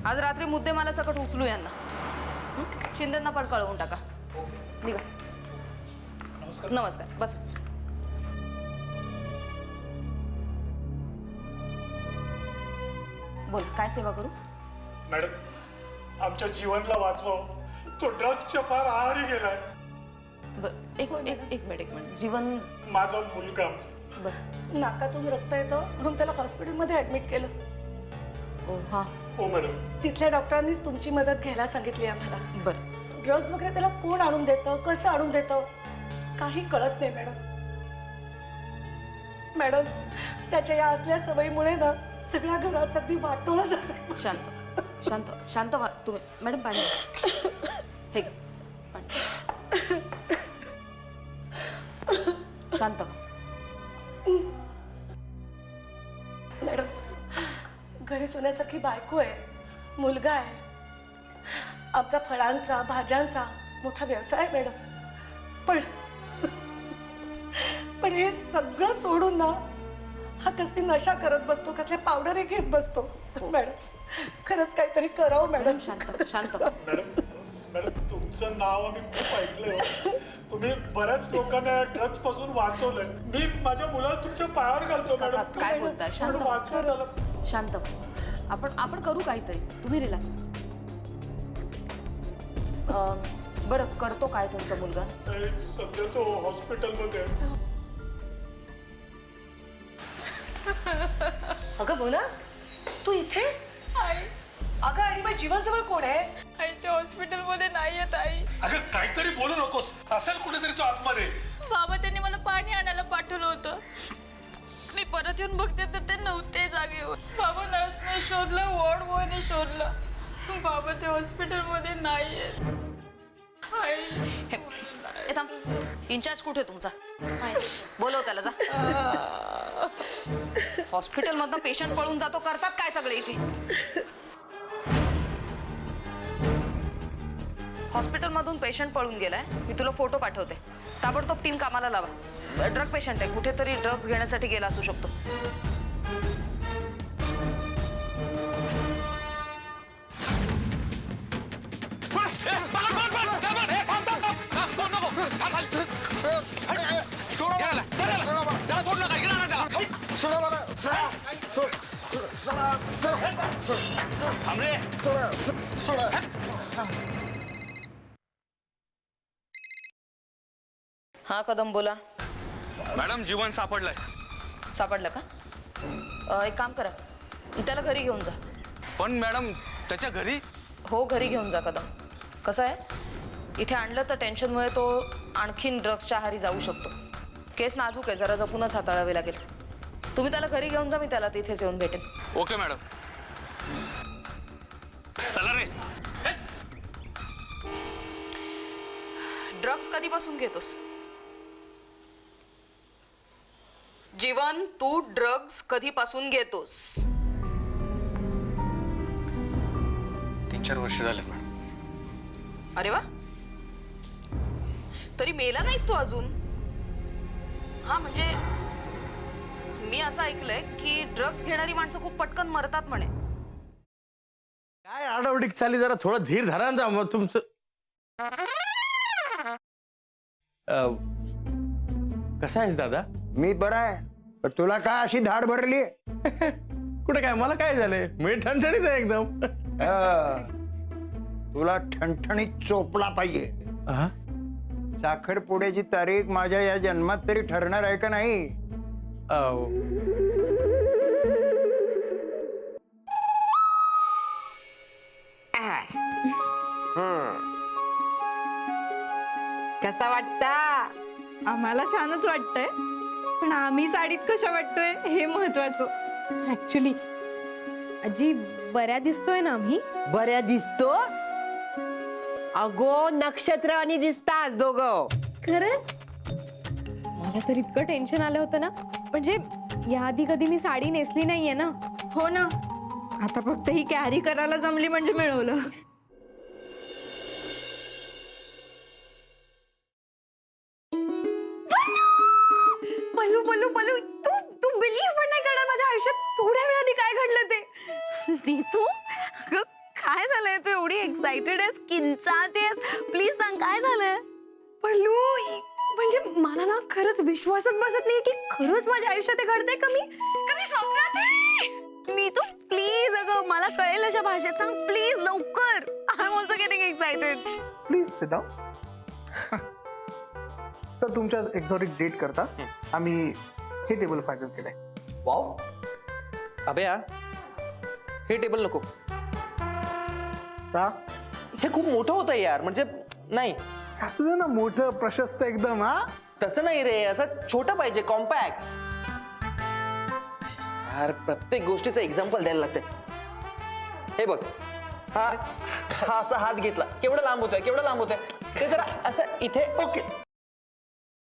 आज रात्री मुद्दे मला सकट उचलू यांना. शिंदेंना पण कळवून टाका. निघा. नमस्कार. नमस्कार. बस. बोल, काय सेवा करू? मॅडम, आमच्या जीवनला वाचवावं. तो ड्रग्सच्या फार आहारी गेलाय. एक मिनिट. जीवन माझा मुलगा आमचा. बर. नाकातून रक्त येतं म्हणून त्याला हॉस्पिटलमध्ये ऍडमिट केलं. ओ हा. हो मॅडम. तिथल्या डॉक्टरांनीच तुमची मदत घ्यायला सांगितली आम्हाला. बर. ड्रग्ज वगैरे त्याला कोण आणून देतं, कसं आणून देतं, काही कळत नाही मॅडम. मॅडम, त्याच्या या असल्या सवयीमुळे ना सगळ्या घरात अगदी वाटोळं झालं. शांत व्हा तुम्ही. मॅडम पाणी हे घ्या. पाणी. शांत व्हा. मॅडम, घरी सोन्यासारखी बायको आहे, मुलगा आहे, आमचा फळांचा भाज्यांचा मोठा व्यवसाय आहे मॅडम. पण हे सगळं सोडून ना हा कसली नशा करत बसतो, कसल्या पावडर घेत बसतो. मॅडम, खरंच काहीतरी करावं मॅडम. शांत व्हा. मॅडम, तुमचं नाव आम्ही खूप ऐकलंय. तुम्ही बऱ्याच लोकांना ड्रग्स पासून वाचवलंय. मी माझ्या मुलाला तुमच्या पायावर घालतो मॅडम. काय बोलताय? शांत व्हा. वाचवा झालं. शांत व्हा. आपण करू काहीतरी. तुम्ही रिलॅक्स. बरं, करतो काय तुमचा मुलगा? सध्या तो हॉस्पिटलमध्ये आहे. अगं मोना, तू इथे? अगं, आणि मग जीवनजवळ कोण आहे? आई ते हॉस्पिटलमध्ये नाही येत आई. अगं, काहीतरी बोलू नकोस. असेल कुठेतरी तो आतमध्ये. बाबा त्यांनी मला पाणी आणायला पाठवलं होतं. मी परत येऊन बघते तर ते नव्हते जागेवर. बाबा नर्सने शोधलं, वॉर्ड बॉयने शोधलं. बाबा ते हॉस्पिटलमध्ये नाही आहेत. इंचार्ज कुठे तुमचा? बोलव त्याला. जा. हॉस्पिटल मधनं पेशंट पळून जातो, करतात काय सगळे इथे? हॉस्पिटल मधून पेशंट पळून गेलाय. मी तुला फोटो पाठवते. ताबडतोब टीम कामाला लावा. ड्रग पेशंट आहे, कुठेतरी ड्रग्ज घेण्यासाठी गेला असू शकतो. हा कदम, बोला. मॅडम, जीवन सापडलंय. सापडलं का? एक काम करा, त्याला घरी घेऊन जा. पण मॅडम, त्याच्या घरी? हो, घरी घेऊन जा कदम. कसं आहे, इथे आणलं तर टेन्शनमुळे तो आणखीन ड्रग्सच्या आहारी जाऊ शकतो. केस नाजूक आहे, जरा जपूनच हाताळावे लागेल. तुम्ही त्याला घरी घेऊन जा, मी त्याला तिथेच येऊन भेटेन. Okay madam. चला रे. ड्रग्स कधीपासून घेतोस? जीवन, तू ड्रग्स कधीपासून घेतोस? 3-4 वर्ष झालेत मॅडम. अरे वा, तरी मेला नाहीस तू अजून. हा, म्हणजे मी असं ऐकलंय की ड्रग्स घेणारी माणसं खूप पटकन मरतात म्हणे. काय आडवडीक चाली, जरा थोडं धीर धरा ना. मग तुमचं कसं आहेस दादा? मी बरा आहे, पण तुला काय अशी धाड भरली? कुठे काय, मला काय झालंय? मी ठणठणीत आहे एकदम. तुला ठणठणीत चोपला पाहिजे. साखरपुड्याची तारीख माझ्या या जन्मात तरी ठरणार आहे का नाही? कसा वाटता? आम्हाला छानच वाटतंय, पण आम्ही साडीत कशा वाटतोय हे महत्वाचं. ऍक्च्युली आजी, बऱ्या दिसतोय ना आम्ही? बऱ्या दिसतो? अगो, नक्षत्र आणि दिसतास दोघं. खरंच? मला तर इतकं टेन्शन आलं होतं ना, म्हणजे याआधी कधी मी साडी नेसली नाहीये ना. हो ना, आता फक्त ही कॅरी करायला जमली म्हणजे मिळवलं. पल्लू पल्लू पल्लू, तू बिलीव्ह पण नाही करणार, माझ्या आयुष्यात थोड्या वेळाने काय घडलं ते. ती तू तू एवढी एक्साइटेड आहेस, किंचाळतेस. प्लीज सांग काय झालंय. पल्लू म्हणजे मला ना खरंच विश्वासच बसत नाही की खरंच माझ्या आयुष्यात हे घडतंय. कमी स्वप्नात आहे. नीतू प्लीज अगं मला कळेल अशा भाषेत सांग प्लीज लवकर. I am also getting excited. Please sit down. तर तुमच्या एक्झॉटिक डेट करता आम्ही हे टेबल फायनल केलंय. वाव अभया, हे टेबल नको. का? हे खूप मोठं होतं यार, म्हणजे नाही. असं दे ना मोठं प्रशस्त एकदम. हा तसं नाही रे, असं छोटं पाहिजे, कॉम्पॅक्ट. यार प्रत्येक गोष्टीचं एक्झाम्पल द्यायला लागते. हे बघ, हा असा हात घेतला, केवढं लांब होतोय, केवढं लांब होतोय. ते जरा असं इथे. ओके